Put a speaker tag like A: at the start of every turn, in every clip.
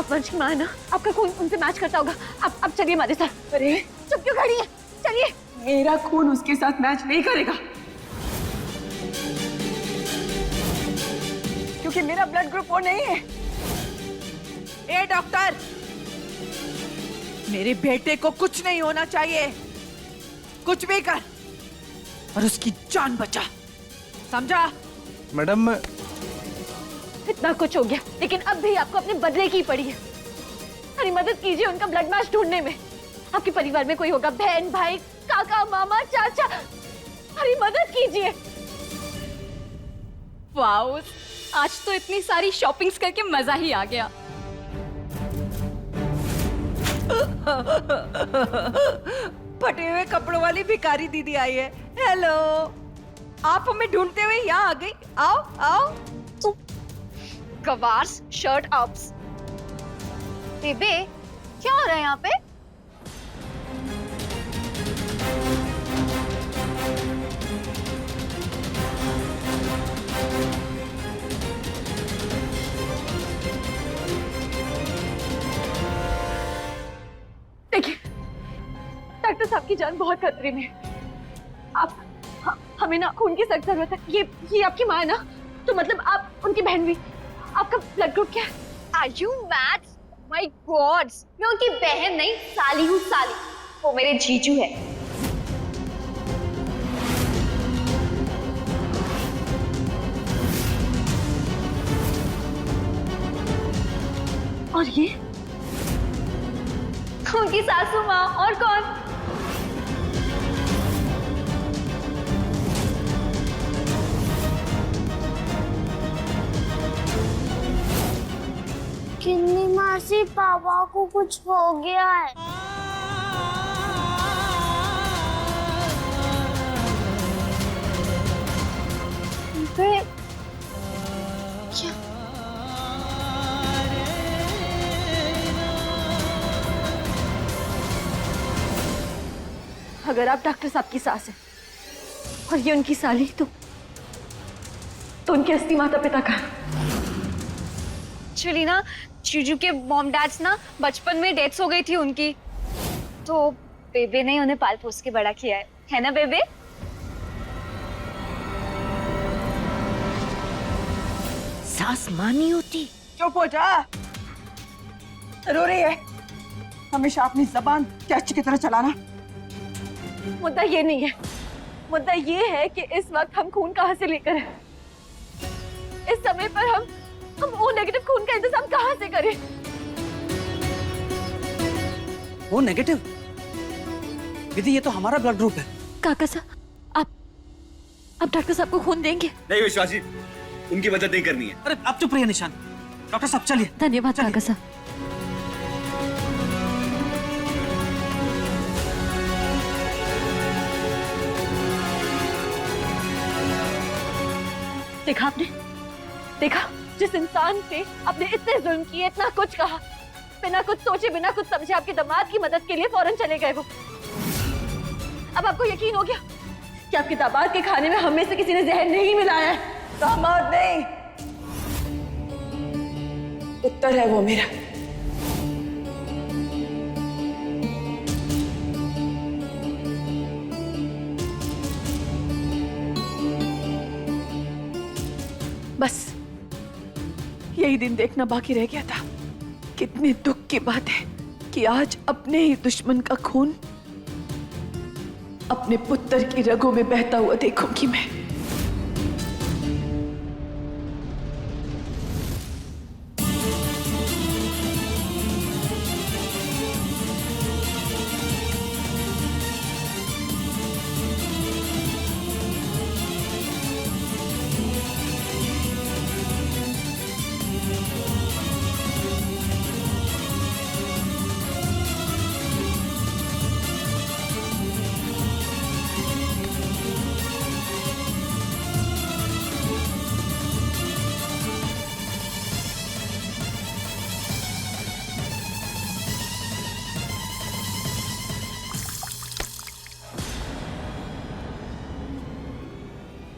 A: वंश की माँ है ना, आपका खून उनसे मैच करता होगा। आप चलिए हमारे साथ।
B: अरे
A: चुप क्यों खड़ी है, चलिए।
B: मेरा खून उसके साथ मैच नहीं करेगा, क्योंकि मेरा ब्लड ग्रुप वो नहीं है।
C: ए डॉक्टर, मेरे बेटे को कुछ नहीं होना चाहिए, कुछ भी कर और उसकी जान बचा, समझा?
D: मैडम
A: इतना कुछ हो गया, लेकिन अब भी आपको अपने बदले की पड़ी है। हमारी मदद कीजिए उनका ब्लड मैच ढूंढने में। आपके परिवार में कोई होगा, बहन, भाई, काका, मामा, चाचा, हमारी मदद कीजिए।
E: वाओ, आज तो इतनी सारी शॉपिंग्स करके मजा ही आ गया।
C: फटे हुए कपड़ों वाली भिखारी दीदी आई है। हेलो, आप हमें ढूंढते हुए यहाँ आ गई। आओ आओ।
E: गवार्स शर्ट अप्स। बेबे, क्या हो रहा है यहाँ पे?
A: देखिए, डॉक्टर साहब की जान बहुत खतरे में है। हमें ना खून की सख्त जरूरत है। ये आपकी माँ है ना, तो मतलब आप उनकी बहन भी। आपका ब्लड ग्रुप क्या है?
E: Are you mad? My God! मैं उनकी बहन नहीं, साली हूँ, साली। वो मेरे जीजू है।
A: और ये
E: उनकी सासू माँ, और कौन?
F: किन्नी मासी, पापा को कुछ हो गया है।
E: फिर
A: अगर आप डॉक्टर साहब की सास हैं और ये उनकी साली, तो उनके असली माता पिता कहाँ?
E: एक्चुअली ना, जीजू के मॉम डैड्स ना बचपन में डेथ्स हो गई थी उनकी, तो बेबे ने उन्हें पाल पोस के बड़ा किया है ना बेबे?
C: सास माँ नहीं होती। चुप हो जा। रो रही है। हमेशा अपनी जबान कैची की तरह चलाना।
A: मुद्दा ये नहीं है, मुद्दा ये है कि इस वक्त हम खून कहाँ से लेकर आए? इस समय पर हम ओ नेगेटिव खून का इंतजाम कहाँ से करें?
G: वो नेगेटिव? दीदी, ये तो हमारा ब्लड ग्रुप है।
A: काका साहब, आप डॉक्टर साहब को खून देंगे?
D: नहीं विश्वास जी, उनकी मदद नहीं करनी है।
G: अरे आप चुप रहिए निशान। डॉक्टर साहब चलिए।
A: धन्यवाद काका साहब। देखा आपने, देखा जिस इंसान पे आपने इतने जुल्म किए, इतना कुछ कहा, बिना कुछ सोचे, बिना कुछ समझे आपके दामाद की मदद के लिए फौरन चले गए वो। अब आपको यकीन हो गया कि आपके दामाद के खाने में हम में से किसी ने जहर नहीं मिलाया है?
B: दामाद नहीं, उत्तर है वो मेरा। बस यही दिन देखना बाकी रह गया था। कितने दुख की बात है कि आज अपने ही दुश्मन का खून अपने पुत्र की रगों में बहता हुआ देखूंगी मैं।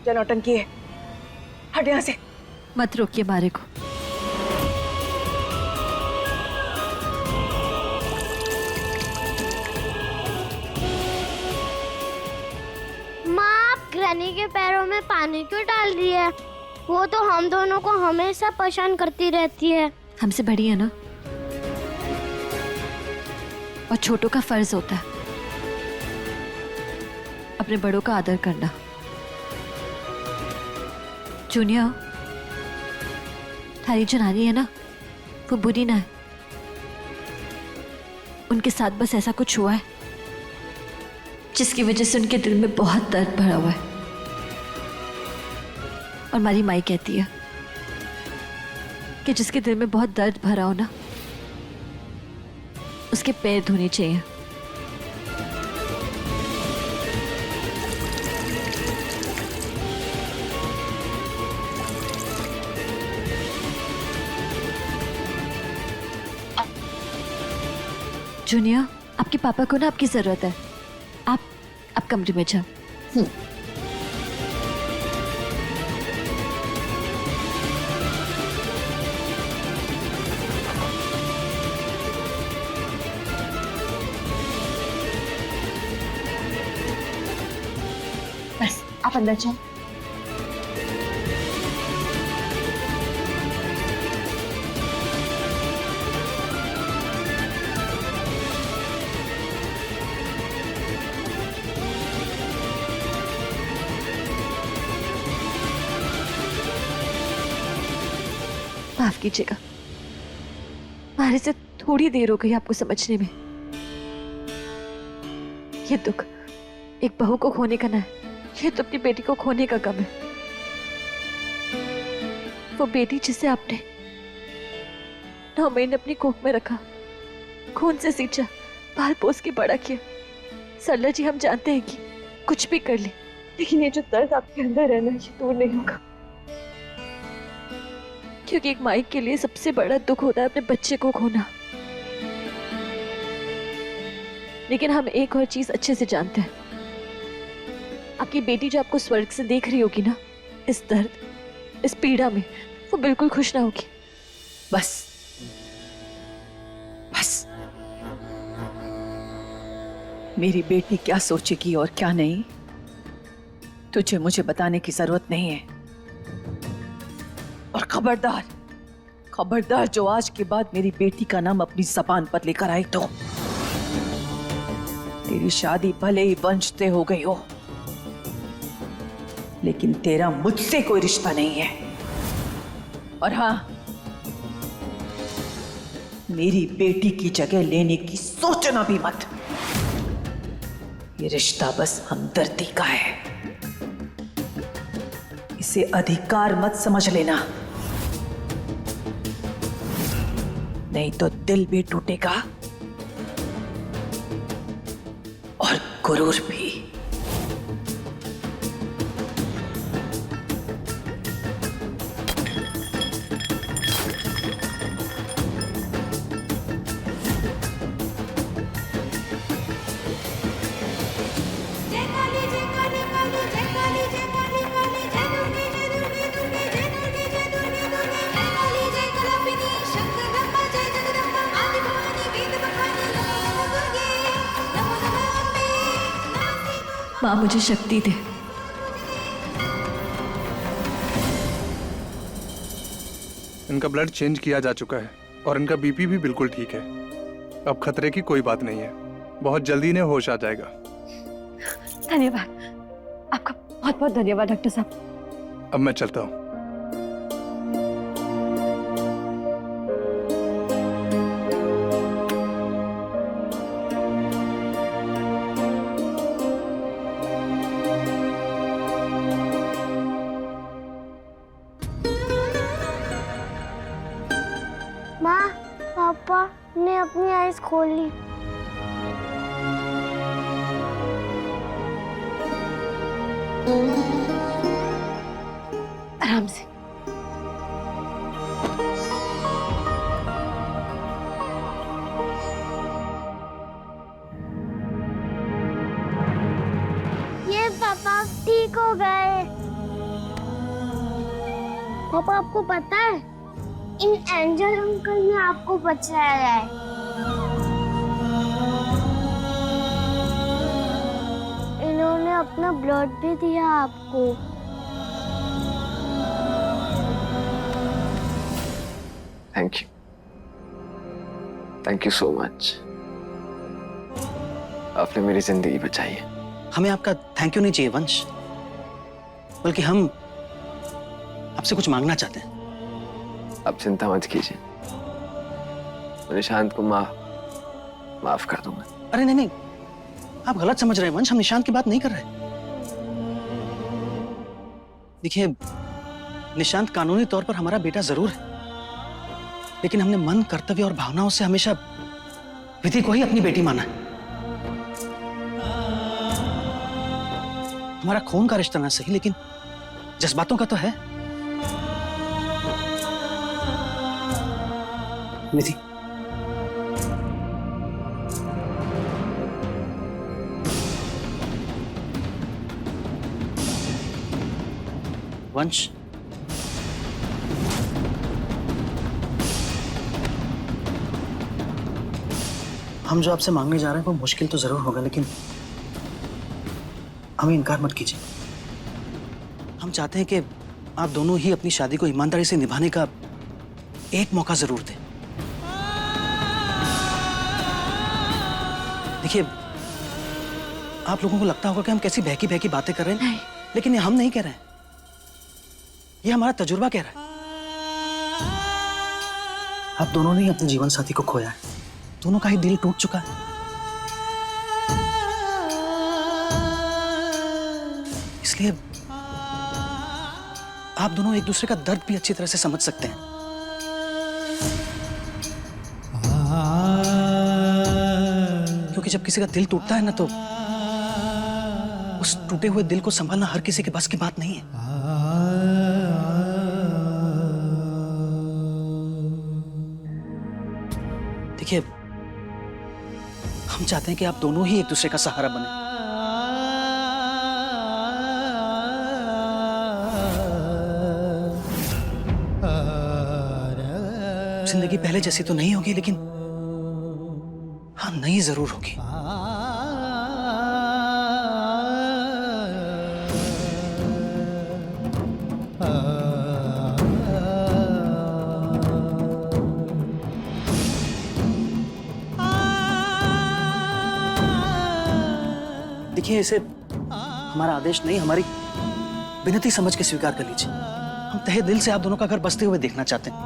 B: क्या नौटंकी है? हट यहाँ से।
A: मत रोकिए मारे को।
F: नानी के पैरों में पानी क्यों डाल रही है? वो तो हम दोनों को हमेशा परेशान करती रहती है।
A: हमसे बड़ी है ना, और छोटों का फर्ज होता है अपने बड़ों का आदर करना। जूनिया, थारी जो नानी है ना, वो बुरी ना है। उनके साथ बस ऐसा कुछ हुआ है जिसकी वजह से उनके दिल में बहुत दर्द भरा हुआ है। और हमारी माई कहती है कि जिसके दिल में बहुत दर्द भरा हो ना, उसके पैर धोने चाहिए। जूनिया, आपके पापा को ना आपकी जरूरत है। आप कमरे में जाओ। बस आप अंदर जाओ। माफ कीजिएगा, हमारे से थोड़ी देर हो गई आपको समझने में। ये दुख एक बहू को खोने का ना है, ये तो अपनी बेटी को खोने का गम है। वो बेटी जिसे आपने 9 महीने अपनी कोख में रखा, खून से सींचा, पाल पोस के बड़ा किया। सरला जी, हम जानते हैं कि कुछ भी कर ले, लेकिन ये जो दर्द आपके अंदर है ना, ये दूर नहीं होगा। क्योंकि एक माई के लिए सबसे बड़ा दुख होता है अपने बच्चे को खोना। लेकिन हम एक और चीज अच्छे से जानते हैं, आपकी बेटी जो आपको स्वर्ग से देख रही होगी ना, इस दर्द, इस पीड़ा में वो बिल्कुल खुश ना होगी।
B: बस बस, मेरी बेटी क्या सोचेगी और क्या नहीं, तुझे मुझे बताने की जरूरत नहीं है। और खबरदार, खबरदार जो आज के बाद मेरी बेटी का नाम अपनी जबान पर लेकर आई तो तेरी शादी भले ही वंश से हो गई हो, लेकिन तेरा मुझसे कोई रिश्ता नहीं है। और हाँ, मेरी बेटी की जगह लेने की सोचना भी मत। ये रिश्ता बस हमदर्दी का है, इसे अधिकार मत समझ लेना, नहीं तो दिल भी टूटेगा और गुरूर भी।
A: माँ, मुझे शक्ति दे।
H: इनका ब्लड चेंज किया जा चुका है और इनका बीपी भी बिल्कुल ठीक है। अब खतरे की कोई बात नहीं है, बहुत जल्दी इन्हें होश आ जाएगा।
A: धन्यवाद, आपका बहुत बहुत धन्यवाद डॉक्टर साहब।
H: अब मैं चलता हूँ।
F: माँ, पापा ने अपनी आईज खोली।
A: आराम से।
F: ये पापा ठीक हो गए। पापा, आपको पता है, इन एंजल अंकल ने आपको बचाया है। इन्होंने अपना ब्लड भी दिया आपको।
I: Thank you so much. आपने मेरी जिंदगी बचाई है।
G: हमें आपका थैंक यू नहीं चाहिए वंश, बल्कि हम आपसे कुछ मांगना चाहते हैं।
I: आप चिंता मत कीजिए, निशांत को माफ कर दूंगा।
G: अरे नहीं नहीं, आप गलत समझ रहे हैं वंश, हम निशांत की बात नहीं कर रहे। देखिए, निशांत कानूनी तौर पर हमारा बेटा जरूर है, लेकिन हमने मन, कर्तव्य और भावनाओं से हमेशा विधि को ही अपनी बेटी माना है। हमारा खून का रिश्ता ना सही, लेकिन जज्बातों का तो है। विधि, वंश, हम जो आपसे मांगने जा रहे हैं वो मुश्किल तो जरूर होगा, लेकिन हमें इनकार मत कीजिए। हम चाहते हैं कि आप दोनों ही अपनी शादी को ईमानदारी से निभाने का एक मौका जरूर दें। देखिए, आप लोगों को लगता होगा कि हम कैसी बहकी बहकी बातें कर रहे हैं, लेकिन ये हम नहीं कह रहे हैं, ये हमारा तजुर्बा कह रहा है। आप दोनों ने अपने जीवन साथी को खोया है, दोनों का ही दिल टूट चुका है। इसलिए आप दोनों एक दूसरे का दर्द भी अच्छी तरह से समझ सकते हैं। क्योंकि जब किसी का दिल टूटता है ना, तो उस टूटे हुए दिल को संभालना हर किसी के बस की बात नहीं है। देखिए, हम चाहते हैं कि आप दोनों ही एक दूसरे का सहारा बने। जिंदगी पहले जैसी तो नहीं होगी, लेकिन हाँ, नई जरूर होगी। देखिए, इसे हमारा आदेश नहीं, हमारी विनती समझ के स्वीकार कर लीजिए। हम तहे दिल से आप दोनों का घर बसते हुए देखना चाहते हैं।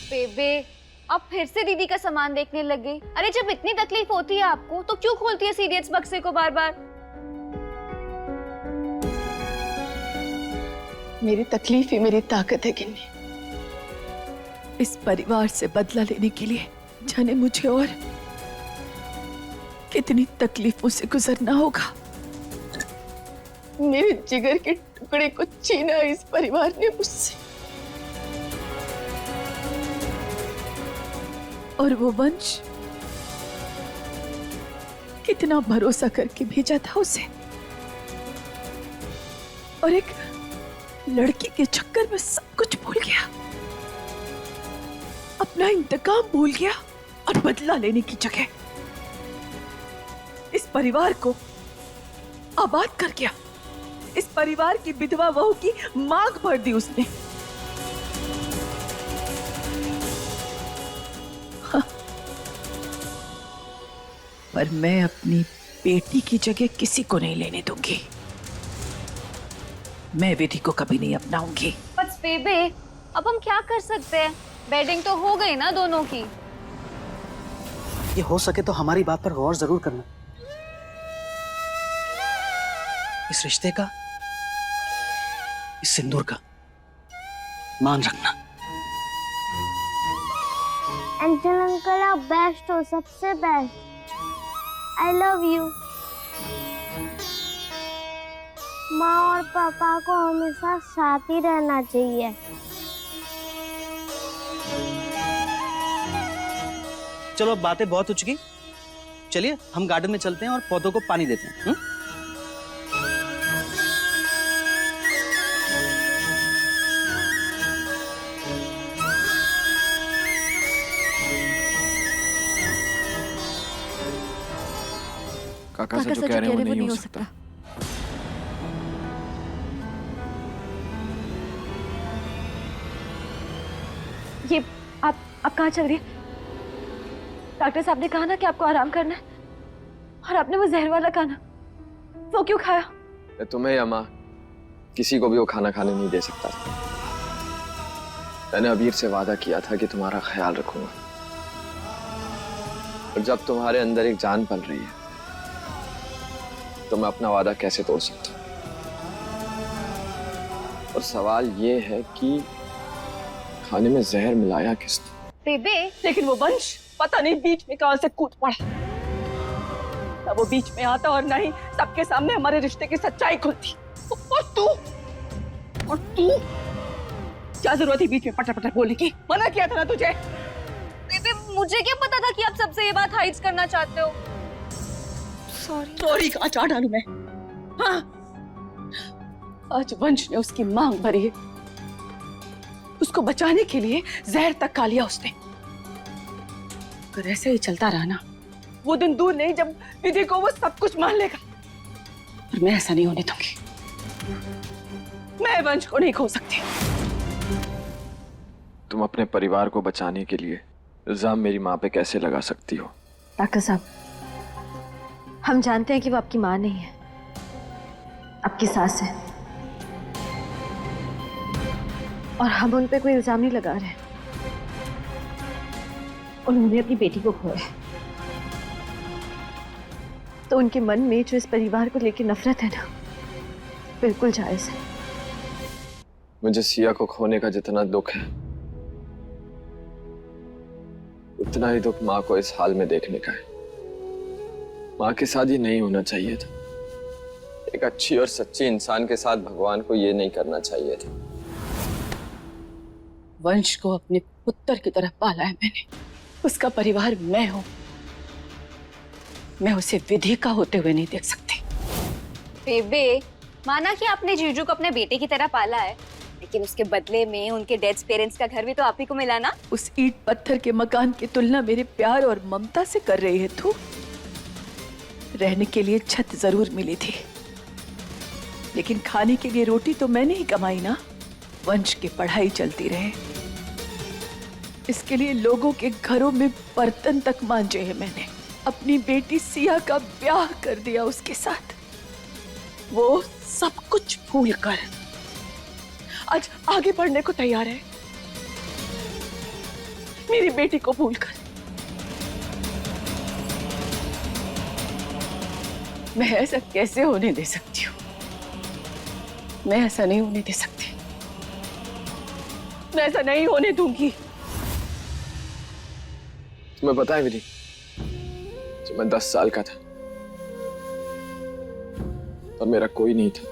E: बेबे, अब फिर से दीदी का सामान देखने लग गई। अरे जब इतनी तकलीफ होती है आपको, तो क्यों खोलती है सीरियस बक्से को बार बार?
B: मेरी तकलीफ ही मेरी ताकत है गिन्नी। इस परिवार से बदला लेने के लिए जाने मुझे और कितनी तकलीफों से गुजरना होगा। मेरे जिगर के टुकड़े को छीना इस परिवार ने मुझसे, और वो वंश कितना भरोसा करके भेजा था उसे, और एक लड़की के चक्कर में सब कुछ भूल गया, अपना इंतकाम भूल गया और बदला लेने की जगह इस परिवार को आबाद कर गया। इस परिवार की विधवा बहू की मांग भर दी उसने। हाँ। पर मैं अपनी बेटी की जगह किसी को नहीं लेने दूंगी। मैं विधि को कभी नहीं अपनाऊंगी।
E: बस बेबे, अब हम क्या कर सकते हैं? वेडिंग तो हो गई ना दोनों की।
G: ये हो सके तो हमारी बात पर गौर जरूर करना। इस रिश्ते का, इस सिंदूर का मान रखना।
F: एंजल अंकल आप बेस्ट हो, सबसे बेस्ट। I love you. माँ और पापा को हमेशा साथ ही रहना चाहिए।
G: चलो अब बातें बहुत हो चुकी, चलिए हम गार्डन में चलते हैं और पौधों को पानी देते हैं।
I: काका से जो कह रहे हैं वो नहीं हो सकता।
A: ये आप कहाँ चल रही है? डॉक्टर साहब ने कहा ना कि आपको आराम करना है, और आपने वो जहर वाला खाना वो क्यों खाया?
I: मैं तुम्हें या माँ किसी को भी वो खाना खाने नहीं दे सकता। मैंने अबीर से वादा किया था कि तुम्हारा ख्याल रखूंगा, और जब तुम्हारे अंदर एक जान पल रही है तो मैं अपना वादा कैसे तोड़ सकता हूँ? और सवाल ये है कि खाने में जहर मिलाया किसने?
E: बेबे,
B: लेकिन वो वंश पता नहीं बीच में कहां से कूद पड़ा। ना वो बीच में आता और ना ही सबके सामने हमारे रिश्ते की सच्चाई खुलती। और तू क्या जरूरत है बीच में पटर पटर बोलने की? मना किया था ना तुझे।
E: बेबे, मुझे क्या पता था कि आप सबसे ये बात हाइड करना चाहते हो।
B: सॉरी का अचार डालू मैं? हाँ, आज वंश ने उसकी मांग भरी है। उसको बचाने के लिए जहर तक खा लिया उसने। अगर ऐसे ही चलता रहा ना, वो दिन दूर नहीं जब विधि को वो सब कुछ मान लेगा। पर मैं ऐसा नहीं होने दूंगी। मैं वंश को नहीं खो सकती।
I: तुम अपने परिवार को बचाने के लिए इल्जाम मेरी माँ पे कैसे लगा सकती हो?
A: डॉक्टर साहब, हम जानते हैं कि वो आपकी माँ नहीं है, आपकी सास है, और हम उन पे कोई इल्जाम नहीं लगा रहे। उन्होंने अपनी बेटी को खोया है, तो उनके मन में जो इस परिवार को लेकर नफरत है ना, बिल्कुल जायज है।
I: मुझे सिया को खोने का जितना दुख है, उतना ही दुख माँ को इस हाल में देखने का है। माँ के साथ ये नहीं होना चाहिए था। एक अच्छी और सच्ची इंसान के साथ भगवान को ये नहीं करना चाहिए था।
B: वंश को अपने पुत्र की तरह पाला है मैंने। उसका परिवार मैं हूं। मैं उसे विधि का होते हुए नहीं देख सकती।
E: बेबे, माना कि आपने जीजू को अपने बेटे की तरह पाला है, लेकिन उसके बदले में उनके डेड पेरेंट्स का घर भी तो आप ही को मिला ना।
B: उस ईंट पत्थर के मकान की तुलना मेरे प्यार और ममता से कर रही है तू? रहने के लिए छत जरूर मिली थी, लेकिन खाने के लिए रोटी तो मैंने ही कमाई ना। वंश की पढ़ाई चलती रहे, इसके लिए लोगों के घरों में बर्तन तक मांजे हैं मैंने। अपनी बेटी सिया का ब्याह कर दिया उसके साथ। वो सब कुछ भूल कर आज आगे बढ़ने को तैयार है, मेरी बेटी को भूलकर। मैं ऐसा कैसे होने दे सकती हूँ? मैं ऐसा नहीं होने दे सकती। मैं ऐसा नहीं होने दूंगी।
I: तुम्हें पता है विधि, जब मैं 10 साल का था और मेरा कोई नहीं था,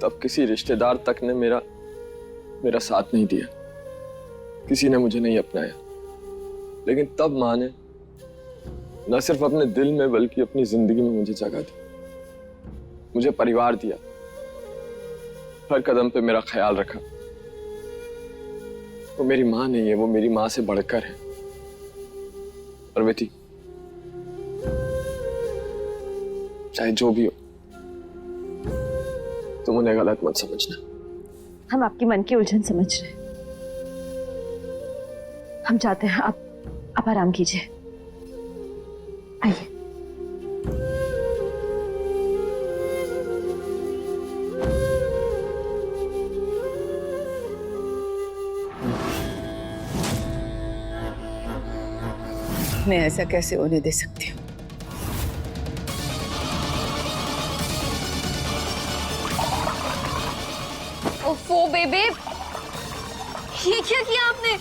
I: तब किसी रिश्तेदार तक ने मेरा साथ नहीं दिया, किसी ने मुझे नहीं अपनाया। लेकिन तब माँ ने न सिर्फ अपने दिल में बल्कि अपनी जिंदगी में मुझे जगह दी, मुझे परिवार दिया, हर कदम पे मेरा ख्याल रखा। वो मेरी माँ नहीं है, वो मेरी माँ से बढ़कर है। और बेटी, चाहे जो भी हो, तुम उन्हें गलत मत समझना।
A: हम आपकी मन की उलझन समझ रहे हैं। हम चाहते हैं आप आराम कीजिए। आइए।
B: मैं ऐसा कैसे होने दे सकती हूँ?
E: ओफो बेबे, ये क्या किया आपने?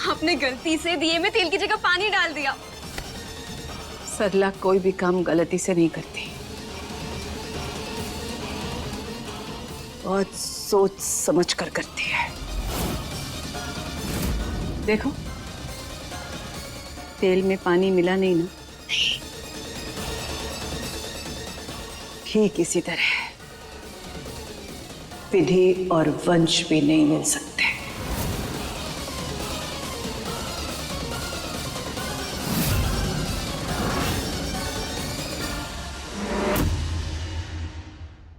E: आपने गलती से दिए में तेल की जगह पानी डाल दिया।
B: सरला कोई भी काम गलती से नहीं करती, बहुत सोच समझ कर करती है। देखो, तेल में पानी मिला नहीं ना? ठीक इसी तरह विधि और वंश भी नहीं मिल सकते।